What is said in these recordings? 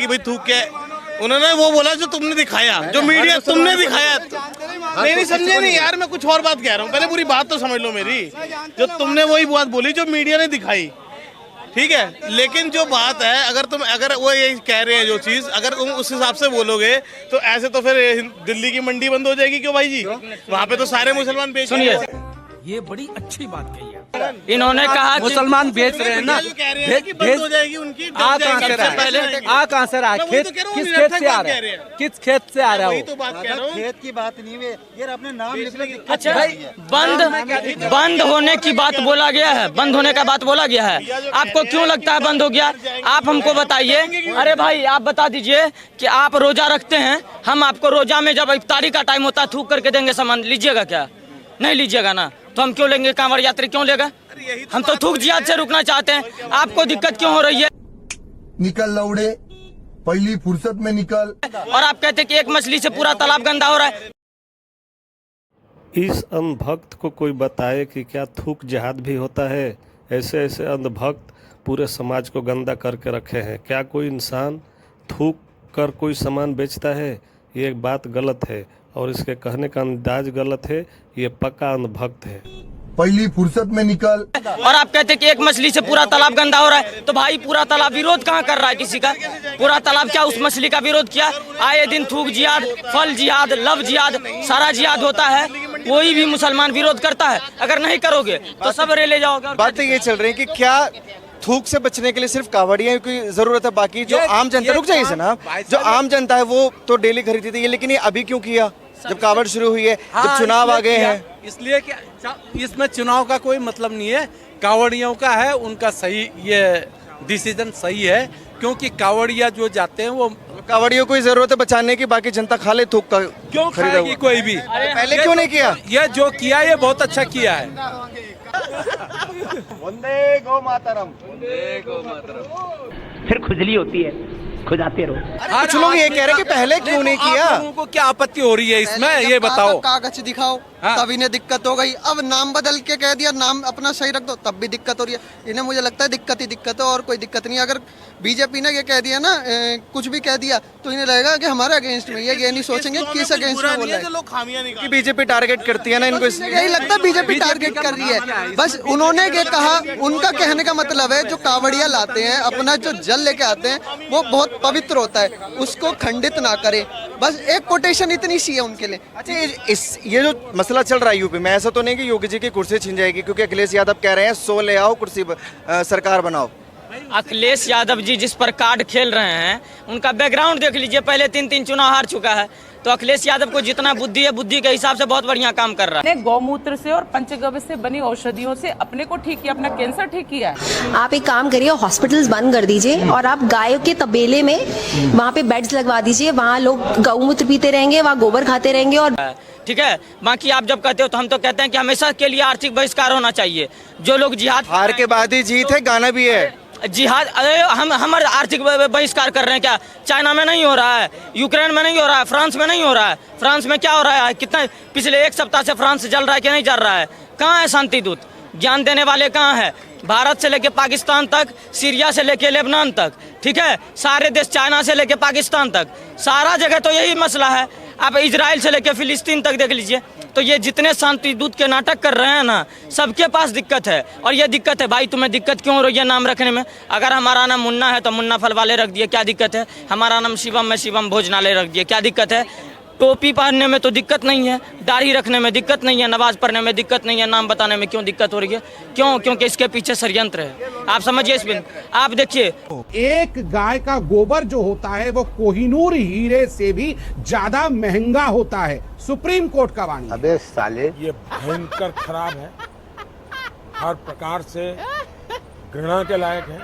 कि भाई थूक के, उन्होंने वो बोला जो तुमने दिखाया, जो मीडिया तुमने दिखाया। नहीं समझे नहीं यार, मैं कुछ और बात कह रहा हूँ, पहले पूरी बात तो समझ लो मेरी। जो तुमने वही बात बोली जो मीडिया ने दिखाई, ठीक है। लेकिन जो बात है, अगर वो ये कह रहे हैं जो चीज, अगर तुम उस हिसाब से बोलोगे तो ऐसे तो फिर दिल्ली की मंडी बंद हो जाएगी। क्यों भाई जी, वहाँ पे तो सारे मुसलमान बेच रहे हैं। ये बड़ी अच्छी बात कही है। इन्होंने कहा मुसलमान बेच रहे हैं ना, बंद हो जाएगी उनकी। आ कहाँ से रहा है? खेत किस खेत से आ रहा है? किस खेत से आ रहा है? खेत की बात नहीं है यार, अपने नाम लिख लो। अच्छा बंद होने की बात बोला गया है, बंद होने का बात बोला गया है। आपको क्यों लगता है बंद हो गया? आप हमको बताइए। अरे भाई आप बता दीजिए कि आप रोजा रखते हैं, हम आपको रोजा में जब इफ्तारी का टाइम होता है थूक करके देंगे सामान, लीजिएगा क्या? नहीं लीजिएगा ना, तो हम क्यों लेंगे? कांवड़ यात्री क्यों लेगा? हम तो थूक जिहाद से रुकना चाहते हैं। आपको दिक्कत क्यों हो रही है? निकल लौड़े, पहली फुर्सत में निकल। और आप कहते हैं कि एक मछली से पूरा तालाब गंदा हो रहा है। इस अंधभक्त को कोई बताए कि क्या थूक जिहाद भी होता है? ऐसे ऐसे अंधभक्त पूरे समाज को गंदा करके रखे हैं। क्या कोई इंसान थूक कर कोई सामान बेचता है? ये एक बात गलत है और इसके कहने का अंदाज गलत है। ये पक्का अंधभक्त है। पहली फुर्सत में निकल। और आप कहते हैं कि एक मछली से पूरा तालाब गंदा हो रहा है, तो भाई पूरा तालाब विरोध कहाँ कर रहा है किसी का? पूरा तालाब क्या उस मछली का विरोध किया? आए दिन थूक जिहाद, फल जिहाद, लव जिहाद, सारा जिहाद होता है। कोई भी मुसलमान विरोध करता है। अगर नहीं करोगे तो सब रेले जाओगे। बातें ये चल रही है कि क्या थूक से बचने के लिए सिर्फ कावड़ियों की जरूरत है, बाकी जो आम जनता, रुक जाइए जनाब, जो आम जनता है वो तो डेली खरीदती थी, लेकिन ये अभी क्यों किया जब कावड़ शुरू हुई है, जब चुनाव आ गए हैं? इसलिए कि इसमें चुनाव का कोई मतलब नहीं है, कावड़ियों का है। उनका सही ये डिसीजन सही है, क्योंकि कावड़िया जो जाते हैं वो, कावड़ियों को जरूरत है बचाने की, बाकी जनता खा ले थूक का। क्यों खाएगी कोई भी? पहले क्यों नहीं किया? ये जो किया ये बहुत अच्छा किया है। वंदे गौ मातरम। फिर खुजली होती है, खुजाते रहो। कुछ लोग ये कह रहे हैं कि पहले क्यों नहीं किया? आप लोगों को क्या आपत्ति हो रही है इसमें, ये बताओ। कागज दिखाओ तब इन्हें दिक्कत हो गई। अब नाम बदल के कह दिया, नाम अपना सही रख दो, तब भी दिक्कत हो रही है इन्हें। मुझे लगता है दिक्कत ही दिक्कत है और कोई दिक्कत नहीं। अगर बीजेपी ने ये कह दिया ना, कुछ भी कह दिया, तो इन्हें लगेगा कि हमारे अगेंस्ट में, ये नहीं सोचेंगे किस अगेंस्ट में बोल रहे हैं। बीजेपी टारगेट करती है ना इनको, यही लगता है बीजेपी टारगेट कर रही है। बस उन्होंने ये कहा, उनका कहने का मतलब है जो कावड़िया लाते हैं, अपना जो जल लेके आते हैं वो बहुत पवित्र होता है, उसको खंडित ना करें। बस एक कोटेशन इतनी सी है उनके लिए। अच्छा, ये जो मसला चल रहा है यूपी में, ऐसा तो नहीं कि योगी जी की कुर्सी छिन जाएगी? क्योंकि अखिलेश यादव कह रहे हैं 100 ले आओ, कुर्सी सरकार बनाओ। अखिलेश यादव जी जिस पर कार्ड खेल रहे हैं, उनका बैकग्राउंड देख लीजिए। पहले 3 चुनाव हार चुका है, तो अखिलेश यादव को जितना बुद्धि है, बुद्धि के हिसाब से बहुत बढ़िया काम कर रहा है। गौमूत्र से और पंचगव्य से बनी औषधियों से अपने को ठीक किया, अपना कैंसर ठीक किया है। आप एक काम करिए, हॉस्पिटल्स बंद कर दीजिए और आप गायों के तबेले में वहाँ पे बेड्स लगवा दीजिए। वहाँ लोग गौमूत्र पीते रहेंगे, वहाँ गोबर खाते रहेंगे। और ठीक है, बाकी आप जब कहते हो तो हम तो कहते हैं कि हमेशा के लिए आर्थिक बहिष्कार होना चाहिए। जो लोग जिहाद, हार के बाद ही जीत है, गाना भी है जिहाद। अरे हम हमारे आर्थिक बहिष्कार कर रहे हैं क्या? चाइना में नहीं हो रहा है, यूक्रेन में नहीं हो रहा है, फ्रांस में नहीं हो रहा है। फ्रांस में क्या हो रहा है? कितना पिछले 1 सप्ताह से फ्रांस जल रहा है कि नहीं जल रहा है? कहाँ है शांति दूत? ज्ञान देने वाले कहाँ है? भारत से लेके पाकिस्तान तक, सीरिया से लेके लेबनान तक, ठीक है, सारे देश, चाइना से लेके पाकिस्तान तक, सारा जगह तो यही मसला है। आप इजराइल से लेके फिलिस्तीन तक देख लीजिए। तो ये जितने शांति दूत के नाटक कर रहे हैं ना, सबके पास दिक्कत है। और ये दिक्कत है भाई, तुम्हें दिक्कत क्यों हो रही है नाम रखने में? अगर हमारा नाम मुन्ना है तो मुन्ना फल वाले रख दिए, क्या दिक्कत है? हमारा नाम शिवम है, शिवम भोजनालय रख दिए, क्या दिक्कत है? टोपी पहनने में तो दिक्कत नहीं है, दाढ़ी रखने में दिक्कत नहीं है, नमाज पढ़ने में दिक्कत नहीं है, नाम बताने में क्यों दिक्कत हो रही है? क्यों? क्योंकि इसके पीछे षड्यंत्र है। आप समझिए इस बिन, आप देखिए, एक गाय का गोबर जो होता है वो कोहिनूर हीरे से भी ज्यादा महंगा होता है। सुप्रीम कोर्ट का वाणी। अबे साले, ये भयंकर खराब है, हर प्रकार से घृणा के लायक है,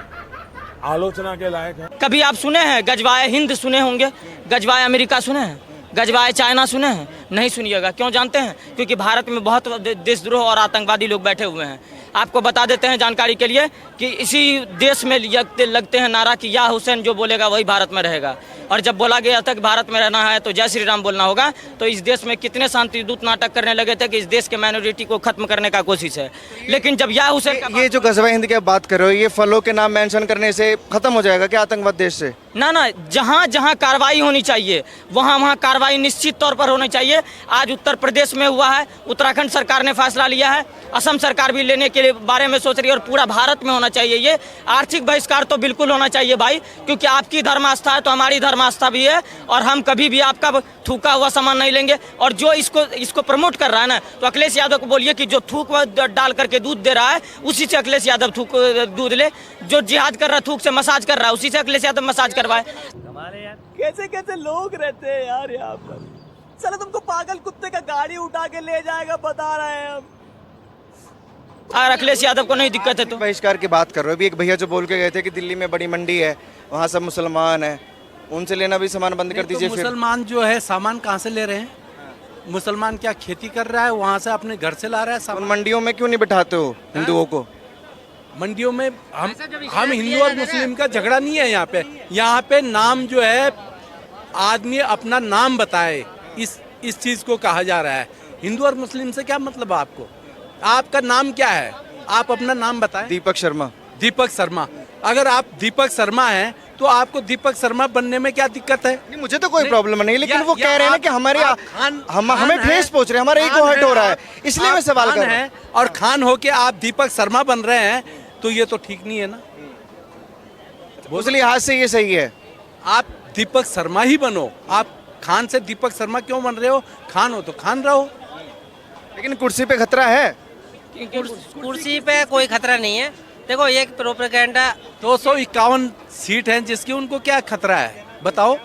आलोचना के लायक है। कभी आप सुने हैं गजवाए हिंद सुने होंगे, गजवाए अमेरिका सुने हैं, गजवाए चाइना सुने हैं? नहीं सुनिएगा। क्यों जानते हैं? क्योंकि भारत में बहुत देशद्रोह और आतंकवादी लोग बैठे हुए हैं। आपको बता देते हैं जानकारी के लिए कि इसी देश में लगते हैं नारा कि या हुसैन जो बोलेगा वही भारत में रहेगा। और जब बोला गया था कि भारत में रहना है तो जय श्री राम बोलना होगा, तो इस देश में कितने शांति दूत नाटक करने लगे थे कि इस देश के माइनॉरिटी को खत्म करने का कोशिश है। लेकिन जब या हुसैन ये जो गज़वा हिंद की आप बात कर रहे हो, ये फलों के नाम मेंशन करने से खत्म हो जाएगा क्या आतंकवाद देश से? ना, जहाँ जहाँ कार्रवाई होनी चाहिए वहाँ कार्रवाई निश्चित तौर पर होनी चाहिए। आज उत्तर प्रदेश में हुआ है, उत्तराखंड सरकार ने फैसला लिया है, असम सरकार भी लेने के बारे में सोच रही है, और पूरा भारत में होना चाहिए। ये आर्थिक बहिष्कार तो बिल्कुल होना चाहिए भाई, क्योंकि आपकी धर्म आस्था है तो हमारी धर्म आस्था भी है, और हम कभी भी आपका थूका हुआ सामान नहीं लेंगे। और जो इसको प्रमोट कर रहा है ना, तो अखिलेश यादव को बोलिए कि जो थूक डाल करके दूध दे रहा है उसी से अखिलेश यादव दूध ले, जो जिहाद कर रहा है थूक से मसाज कर रहा है उसी से अखिलेश यादव मसाज करवाए। कैसे कैसे लोग रहते हैं यार यहाँ पर। चलो तुमको पागल कुत्ते का गाड़ी उठा के ले जाएगा, बता रहे हैं हम। और अखिलेश यादव को नहीं दिक्कत है तो बहिष्कार की बात कर रहे हो। अभी एक भैया जो बोल के गए थे कि दिल्ली में बड़ी मंडी है, वहाँ सब मुसलमान है, उनसे लेना भी सामान बंद कर दीजिए। मुसलमान जो है सामान कहाँ से ले रहे हैं? मुसलमान क्या खेती कर रहा है, वहाँ से अपने घर से ला रहा है सामान। मंडियों में क्यों नहीं बिठाते हो हिंदुओं को? मंडियों में हम हिंदू और मुस्लिम का झगड़ा नहीं है यहाँ पे। यहाँ पे नाम जो है आदमी अपना नाम बताए, इस चीज को कहा जा रहा है। हिंदू और मुस्लिम से क्या मतलब आपको? आपका नाम क्या है? आप अपना नाम बताएं। दीपक शर्मा। दीपक शर्मा। अगर आप दीपक शर्मा हैं तो आपको दीपक शर्मा बनने में क्या दिक्कत है? नहीं, मुझे तो कोई प्रॉब्लम नहीं, लेकिन वो कह रहे हैं ना कि हमारे हमें ठेस पहुंच रहे हैं, हमारा ईगो हर्ट हो रहा है, इसलिए मैं सवाल कर रहा हूं। और खान होके आप दीपक शर्मा बन रहे हैं तो ये तो ठीक नहीं है ना। उस लिहाज से ये सही है, आप दीपक शर्मा ही बनो। आप खान से दीपक शर्मा क्यों बन रहे हो? खान हो तो खान रहो। लेकिन कुर्सी पे खतरा है। कुर्सी पे कोई खतरा नहीं है। देखो ये प्रोपेगेंडा 251 सीट हैं जिसकी उनको क्या खतरा है बताओ?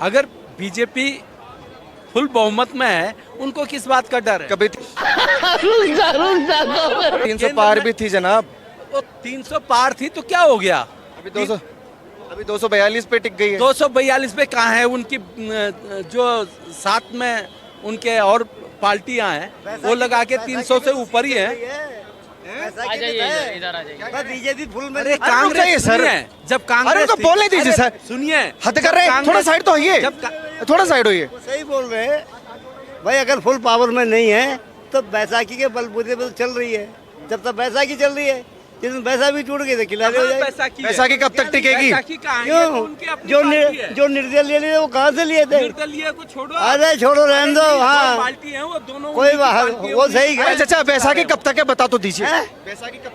अगर बीजेपी फुल बहुमत में है उनको किस बात का डर है? कभी 300 पार भी थी जनाब। तो 300 पार थी तो क्या हो गया? अभी 242 पे टिक गई है। 242 पे कहाँ है? उनकी जो साथ में उनके और पार्टियां हैं वो लगा के 300 से ऊपर ही है। बीजेपी फुल में कांग्रेस सर है। जब कांग्रेस तो बोलने दीजिए सर, सुनिए हद कर रहे हैं, थोड़ा साइड तो होइए, थोड़ा साइड होइए। सही बोल रहे हैं भाई। अगर फुल पावर में नहीं है तो बैसाखी के बलबूते पे चल रही है। जब तक बैसाखी चल रही है, जिस दिन बैसाखी टूट गई तो किनारे हो जाएगी। बैसाखी कब तक टिकेगी? क्यों? जो निर्दल ले लिए वो कहाँ से लिए थे? छोड़ो, अरे छोड़ो, रहने दो। हाँ कोई वो सही है। चाचा बैसाखी कब तक है बता तो दीजिए।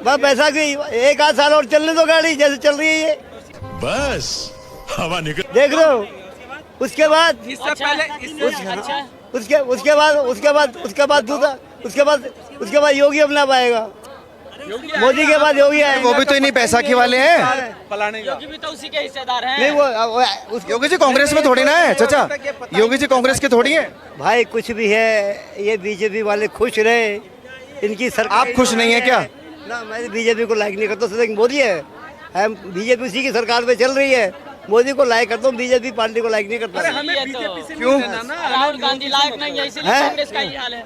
बस बैसाखी 1 आध साल और चलने दो, गाड़ी जैसे चल रही है ये बस हवा निकल देख रहे हो। उसके बाद उसके बाद योगी अपना पाएगा। मोदी के बाद योगी आएगा। वो भी तो इन्हीं बैसाखी वाले हैं। योगी भी तो उसी के हिस्सेदार हैं। नहीं वो योगी जी कांग्रेस में थोड़ी ना है चाचा, योगी जी कांग्रेस के थोड़ी है भाई। कुछ भी है, ये बीजेपी वाले खुश रहे, इनकी सरकार। आप खुश नहीं है क्या? ना, मैं बीजेपी को लाइक नहीं करता, सिर्फ मोदी है। बीजेपी उसी की सरकार में चल रही है, मोदी को लाइक करता हूँ, बीजेपी पार्टी को लाइक नहीं करता। क्यों? राहुल गांधी लायक नहीं है, इसीलिए कांग्रेस का ही हाल है।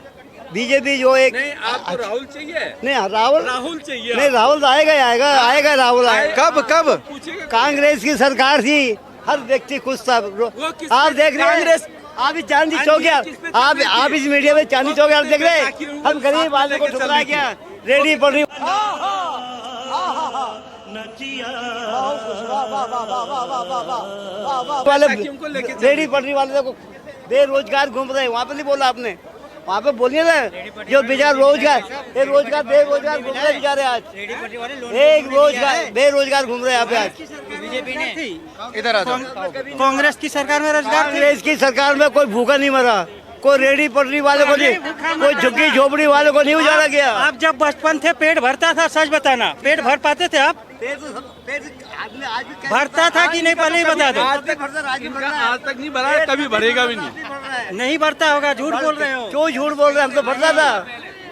बीजेपी जो एक आपको राहुल चाहिए? नहीं, राहुल चाहिए। नहीं, राहुल तो आएगा राहुल आएगा। कब? कांग्रेस की सरकार थी, हर व्यक्ति खुश था। आप देख रहे हैं आप चांदी चौक, आप इस मीडिया में चांदी चौक देख रहे हैं। हम गरीब आदमी को ठुकरा गया, रेडी पड़ रही वाले, रेडी पटरी वाले देखो बेरोजगार घूम रहे हैं। वहाँ पे नहीं बोला आपने, वहाँ पे बोलिए ना। जो बेचारा बेरोजगार घूम रहे बेचारे आज, एक बेरोजगार घूम रहे हैं यहाँ पे आज। बीजेपी ने इधर आ जाओ। कांग्रेस की सरकार में रोजगार, कांग्रेस की सरकार में कोई भूखा नहीं मरा, कोई रेडी पटरी वाले को नहीं, कोई झुग्गी झोपड़ी वाले को नहीं उजाड़ा गया। आप जब बचपन थे पेट भरता था, सच बताना, पेट भर पाते थे आप? भरता था कि नहीं, पहले ही बता दो। आज तक नहीं भरा, कभी भरेगा भी नहीं। नहीं भरता होगा, झूठ बोल रहे हो। क्यों झूठ बोल रहे हैं? हम तो भरता था,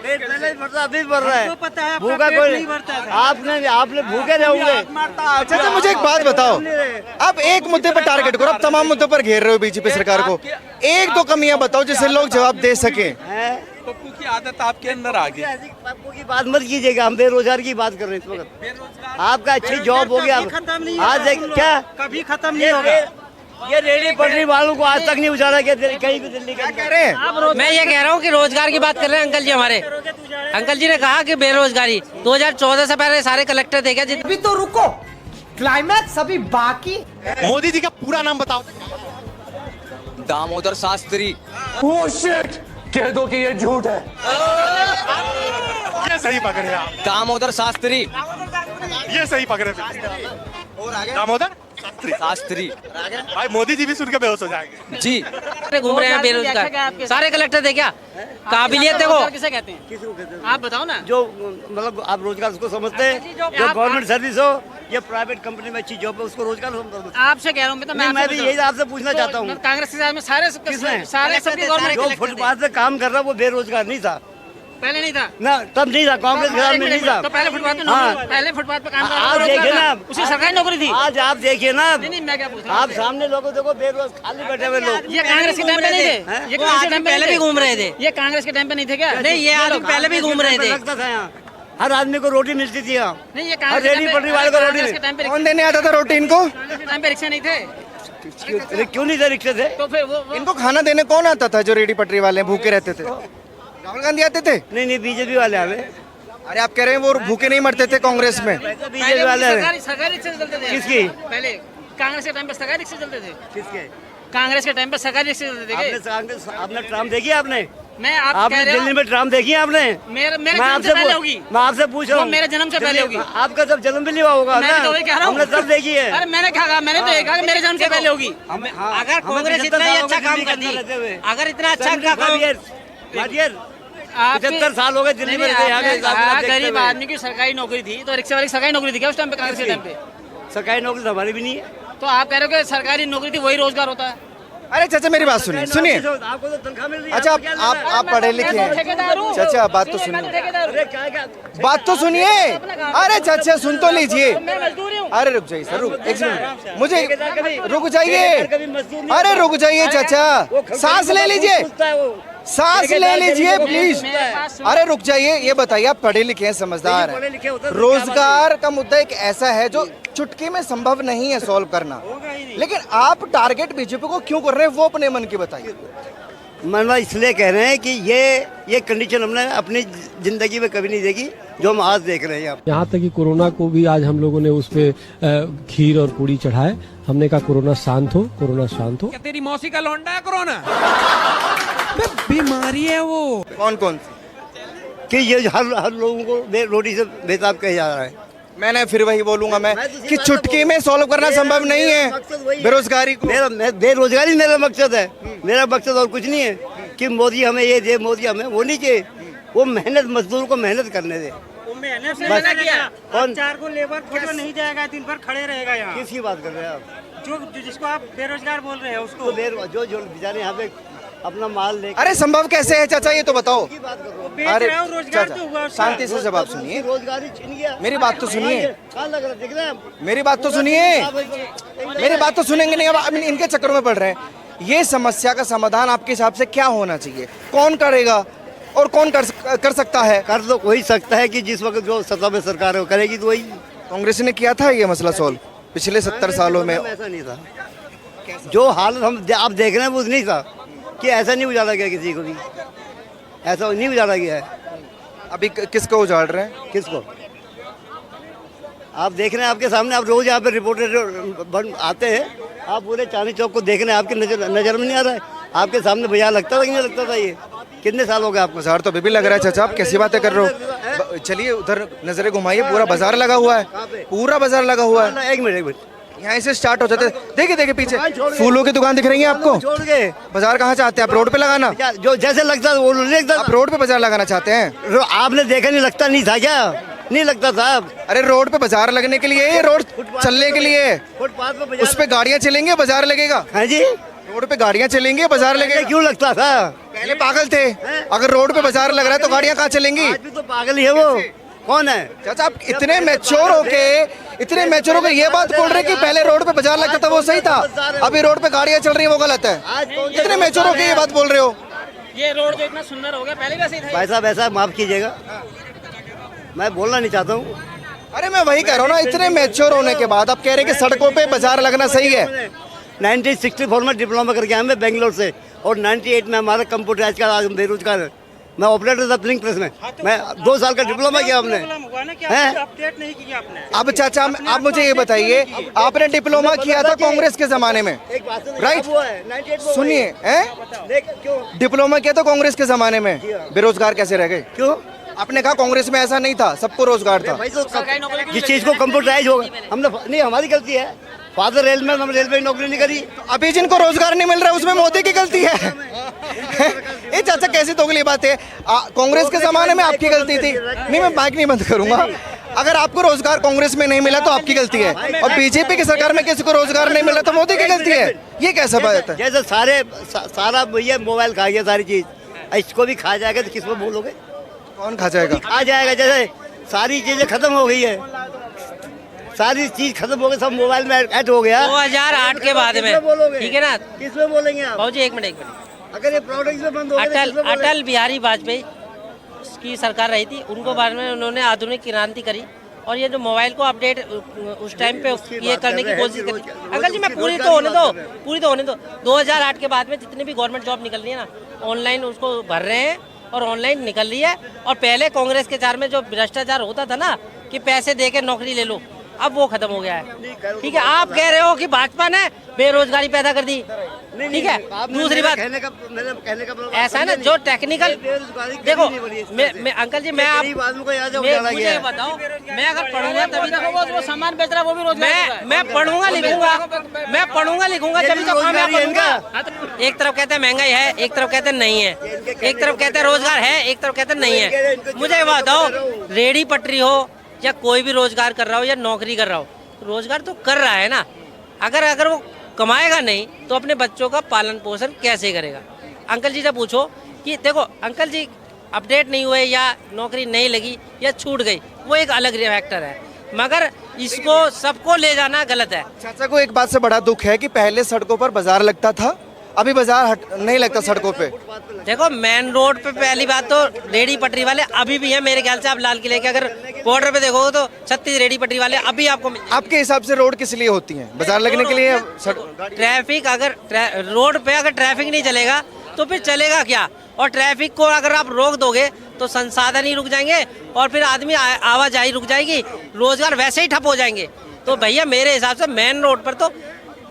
पेट पहले ही भरता, अभी भर रहा है। पता है भूखा कोई नहीं भरता। आपने भूखे रहोगे। चाचा मुझे एक बात बताओ, आप एक मुद्दे पर टारगेट करो, आप तमाम मुद्दों पर घेर रहे हो बीजेपी सरकार को। एक दो कमियां बताओ जिससे लोग जवाब दे सके। पप्पू की आदत आपके अंदर आ गई। पप्पू की बात मत कीजिएगा, हम बेरोजगार की बात कर रहे हैं इस वक्त। आपका अच्छी जॉब हो गया आज क्या कभी खत्म नहीं होगा। ये रेडी पटरी वालों को आज तक नहीं उजाड़ा गया कहीं भी दिल्ली का। कह रहे हैं मैं ये कह रहा हूँ कि रोजगार की बात कर रहे हैं अंकल जी हमारे। अंकल जी ने कहा कि बेरोजगारी 2014 से पहले सारे कलेक्टर थे क्या? अभी तो रुको, क्लाइमैक्स अभी बाकी। मोदी जी का पूरा नाम बताओ। दामोदर शास्त्री। ओह शिट, कह दो कि ये झूठ है। ये सही पकड़े आप। दामोदर शास्त्री। ये सही पकड़े। दामोदर शास्त्री। भाई मोदी जी भी सुन के बेहोश हो जाएंगे। जी घूम रहे हैं बेरोजगार, सारे कलेक्टर थे क्या? काबिलियत देखो किसे कहते हैं, आप बताओ ना। जो मतलब आप रोजगार उसको समझते हैं, जो गवर्नमेंट सर्विस हो या प्राइवेट कंपनी में अच्छी जॉब है उसको रोजगार समझते हैं। आपसे कह रहा हूँ मैं भी यही आपसे पूछना चाहता हूँ। कांग्रेस के साथ में सारे सबकी गवर्नमेंट जो फुटपाथ पे काम कर रहा है वो बेरोजगार नहीं था, पहले नहीं था ना तब नहीं था, कांग्रेस के साथ में नहीं था। तो पहले फुटपाथ पे पहले फुटपाथ पे काम कर आप देखिए ना, उसी सरकारी नौकरी थी। आज आप देखिए ना, नहीं मैं क्या पूछ रहा हूँ, आप सामने लोगों देखो बेरोजगार खाली बैठे हुए लोग। ये कांग्रेस के टाइम पे नहीं थे, ये कांग्रेस के टाइम पहले भी घूम रहे थे। ये कांग्रेस के टाइम पे नहीं थे क्या? नहीं ये आदमी पहले भी घूम रहे थे। लगता था यहाँ हर आदमी को रोटी मिलती थी यहाँ। नहीं ये हर रेडी पटरी वाले को रोटी। कौन देने आता था रोटी इनको? कांग्रेस के टाइम पे रिक्शा नहीं थे। क्यों नहीं थे रिक्शे थे? तो फिर वो इनको खाना देने कौन आता था जो रेडी पटरी वाले भूखे रहते थे? राहुल गांधी आते थे? नहीं बीजेपी वाले आवे। अरे आप कह रहे हैं वो भूखे नहीं मरते थे कांग्रेस में? बीजेपी वाले सरकारी रिक्शे चलते थे। किसकी? पहले कांग्रेस के टाइम पे सरकारी रिक्शे चलते थे। किसके? कांग्रेस के टाइम पे सरकारी रिक्शे चलते थे। आपने ट्राम देखी आपने? मैं आप आपने दिल्ली में ट्राम देखी आपने? मेरे जन्म से पहले होगी। मैं आपसे पूछ रहा हूँ, मेरे जन्म से पहले होगी। आपका जब जन्म भी नहीं हुआ होगा ना? हमने सब देखी है। अरे मैंने कहा, मैंने तो कहा मेरे जन्म से पहले होगी। अगर कांग्रेस इतना ही अच्छा काम करती, अगर इतना अच्छा काम 75 साल हो गए दिल्ली में रहते। गरीब आदमी की सरकारी नौकरी थी तो रिक्शे वाली सरकारी नौकरी थी क्या उस टाइम पे? कांग्रेस के टाइम पे सरकारी नौकरी तो हमारी भी नहीं है। तो आप कह रहे हो कि सरकारी नौकरी थी वही रोजगार होता है? अरे चाचा मेरी बात सुनिए, सुनिए। आपको तो तनख्वाह मिल रही है। अच्छा आप पढ़े लिखे हैं चाचा, बात तो सुनिए, बात तो सुनिए। अरे चाचा सुन तो लीजिए। अरे रुक जाइए सर, रुक एक मिनट, मुझे रुक जाइए। अरे रुक जाइए चाचा, सांस ले लीजिए, सांस ले लीजिए प्लीज। अरे रुक जाइए, ये बताइए आप पढ़े लिखे हैं, समझदार हैं। रोजगार का मुद्दा एक ऐसा है जो चुटकी में संभव नहीं है सॉल्व करना, लेकिन आप टारगेट बीजेपी को क्यों कर रहे हैं वो अपने मन की बताइए। मनवा इसलिए कह रहे हैं कि ये कंडीशन हमने अपनी जिंदगी में कभी नहीं देखी जो हम आज देख रहे हैं। यहाँ तक कि कोरोना को भी आज हम लोगों ने उस पे खीर और पूड़ी चढ़ाए। हमने कहा कोरोना शांत हो, कोरोना शांत हो। तेरी मौसी का लौंडा है कोरोना? बीमारी है वो। कौन कौन कि ये हर लोगों को रोटी से बेताब कहा जा रहा है। मैंने फिर वही बोलूंगा मैं कि चुटकी में सॉल्व करना संभव नहीं है बेरोजगारी को। बेरोजगारी मेरा मकसद है, मेरा मकसद और कुछ नहीं है कि मोदी हमें ये दे, मोदी हमें वो नहीं चाहिए। वो मेहनत मजदूर को मेहनत करने दे। मेहनत से मना किया। कौन? चार को लेबर खोजो नहीं जाएगा, दिन भर खड़े रहेगा यहाँ। किसकी बात कर रहे हैं आप? जो जिसको आप बेरोजगार बोल रहे हैं उसको। जो बेचारे यहाँ पे अपना माल ले। अरे संभव कैसे है चाचा ये तो बताओ। अरे चाचा शांति से जवाब सुनिए, रोजगारी छीन गया। मेरी बात तो सुनिए, दिख रहा है? मेरी बात तो सुनिए, मेरी बात तो सुनेंगे नहीं। अब इनके चक्करों में पड़ रहे हैं। ये समस्या का समाधान आपके हिसाब से क्या होना चाहिए? कौन करेगा और कौन कर सकता है? कर तो वही सकता है कि जिस वक्त जो सत्ता में सरकार है वो करेगी। तो वही कांग्रेस ने किया था ये मसला सॉल्व पिछले 70 सालों में। ऐसा नहीं था, जो हालत हम आप देख रहे हैं वो नहीं था कि ऐसा नहीं उजाड़ा गया, किसी को भी ऐसा नहीं उजाड़ा गया है। अभी किसको उजाड़ रहे हैं? किसको? आप देख रहे हैं आपके सामने, आप रोज यहाँ पे रिपोर्टर आते हैं, आप पूरे चांदनी चौक को देख रहे हैं, आपके नजर में नहीं आ रहा है? आपके सामने बाजार लगता था कि नहीं लगता था? ये कितने साल हो गए आपको? बाजार तो अभी भी लग रहा है चाचा, आप कैसी बातें कर रहे हो? चलिए उधर नजरें घुमाइए, पूरा बाजार लगा हुआ है, पूरा बाजार लगा हुआ है। एक मिनट, यहाँ से स्टार्ट हो जाते। देखिए देखिए पीछे फूलों की दुकान दिख रही है आपको। छोड़ के बाजार कहाँ चाहते हैं आप? रोड पे लगाना? जो जैसे लगता है वो लगता। आप रोड पे बाजार लगाना चाहते हैं? आपने देखा नहीं लगता नहीं था क्या? नहीं लगता साहब। अरे रोड पे बाजार लगने के लिए, रोड चलने के लिए, फुटपाथ पे उस पे गाड़ियाँ चलेंगे बाजार लगेगा। हाँ जी, रोड पे गाड़ियाँ चलेंगे बाजार लगेगा। क्यों लगता था? पहले पागल थे, अगर रोड पे बाजार लग रहा है तो गाड़ियाँ कहाँ चलेंगी? आज भी तो पागल ही है वो। कौन है? चाचा आप इतने मैच्योर होके ये बात बोल रहे कि पहले रोड पे बाजार लगता था वो सही था, अभी रोड पे गाड़ियाँ चल रही है वो गलत है। इतने मैच्योर होके ये बात बोल रहे हो? ये रोड जो इतना सुंदर हो गया पहले वैसे ही था। भाई साहब ऐसा माफ कीजिएगा, मैं बोलना नहीं चाहता हूँ। अरे मैं वही कह रहा हूँ ना, इतने मैच्योर होने के बाद आप कह रहे हैं कि सड़कों पे बाजार लगना सही है। 1964 में डिप्लोमा करके आया मैं बेंगलोर से, और 98 में हमारा कंप्यूटराइज का आज बेरोजगार है। मैं ऑपरेटर था प्रिंटिंग प्रेस में, मैं 2 साल का डिप्लोमा किया हमने। अपडेट नहीं किया आपने। अब चाचा आप मुझे ये बताइए, आपने डिप्लोमा किया था कांग्रेस के जमाने में, राइट? सुनिए, डिप्लोमा किया था कांग्रेस के जमाने में, बेरोजगार कैसे रह गए? क्यों? आपने कहा कांग्रेस में ऐसा नहीं था, सबको रोजगार था। जिस चीज को कंप्यूटराइज होगा हमने, नहीं हमारी गलती है। फादर रेलमैन, हम रेलवे नौकरी नहीं करी। अभी जिनको रोजगार नहीं मिल रहा है उसमें मोदी की गलती है। ये चाचा कैसी दोगली बात है? कांग्रेस के जमाने में आपकी गलती थी। नहीं, मैं माइक नहीं बंद करूंगा। अगर आपको रोजगार कांग्रेस में नहीं मिला तो आपकी गलती है, और बीजेपी की सरकार में किसी को रोजगार नहीं मिला तो मोदी की गलती है। ये कैसा बात है? जैसे सारा भैया मोबाइल खा गया, सारी चीज इसको भी खा जाएगा तो किसको बोलोगे? कौन खा जाएगा? खा जाएगा। जैसे सारी चीजें खत्म हो गई है, सारी चीज खत्म हो गई, सब मोबाइल में ऐड हो गया। 2008 के बाद में, ठीक है ना? किसमें बोलेंगे आप? भाजी एक मिनट। अगर ये प्रोडक्ट में बंद हो गया, अटल बिहारी वाजपेयी की सरकार रही थी, उनको बाद में उन्होंने आधुनिक क्रांति करी, और ये जो मोबाइल को अपडेट उस टाइम पे ये करने की कोशिश करी। अंकल जी मैं पूरी तो होने दो। 2008 के बाद में जितनी भी गवर्नमेंट जॉब निकल रही है ना, ऑनलाइन उसको भर रहे हैं और ऑनलाइन निकल रही है। और पहले कांग्रेस के चार में जो भ्रष्टाचार होता था ना, कि पैसे दे के नौकरी ले लो, अब वो खत्म हो गया है। ठीक है, आप कह रहे हो कि भाजपा ने बेरोजगारी पैदा कर दी, ठीक है। दूसरी बात कहने का ऐसा है ना, जो टेक्निकल, देखो मैं अंकल जी, मैं आप मुझे बताओ, मैं अगर पढ़ूंगा तभी तो वो सामान बेच रहा है, वो भी रोजगार। मैं पढ़ूंगा लिखूंगा तभी तो कामयाब बनूंगा। एक तरफ कहते हैं महंगाई है, एक तरफ कहते हैं नहीं है, एक तरफ कहते हैं रोजगार है, एक तरफ कहते हैं नहीं है। मुझे बताओ, रेडी पटरी हो या कोई भी रोजगार कर रहा हो या नौकरी कर रहा हो, रोजगार तो कर रहा है ना। अगर वो कमाएगा नहीं तो अपने बच्चों का पालन पोषण कैसे करेगा? अंकल जी से पूछो कि देखो अंकल जी, अपडेट नहीं हुए या नौकरी नहीं लगी या छूट गई, वो एक अलग फैक्टर है, मगर इसको सबको ले जाना गलत है। चाचा को एक बात से बड़ा दुख है कि पहले सड़कों पर बाजार लगता था, अभी बाजार नहीं लगता सड़कों पे। देखो मेन रोड पे पहली बात तो रेडी पटरी वाले अभी भी हैं मेरे ख्याल से। आप लाल किले के अगर बॉर्डर पे देखोगे तो 36 रेडी पटरी वाले अभी आपको। आपके हिसाब से रोड किस लिए होती है? बाजार लगने के लिए? ट्रैफिक, अगर रोड पे अगर ट्रैफिक नहीं चलेगा तो फिर चलेगा क्या? और ट्रैफिक को अगर आप रोक दोगे तो संसाधन ही रुक जाएंगे और फिर आदमी आवाजाही रुक जाएगी, रोजगार वैसे ही ठप हो जाएंगे। तो भैया मेरे हिसाब से मेन रोड पर तो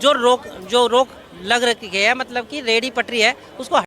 जो रोक लग रखी है, मतलब कि रेडी पटरी है, उसको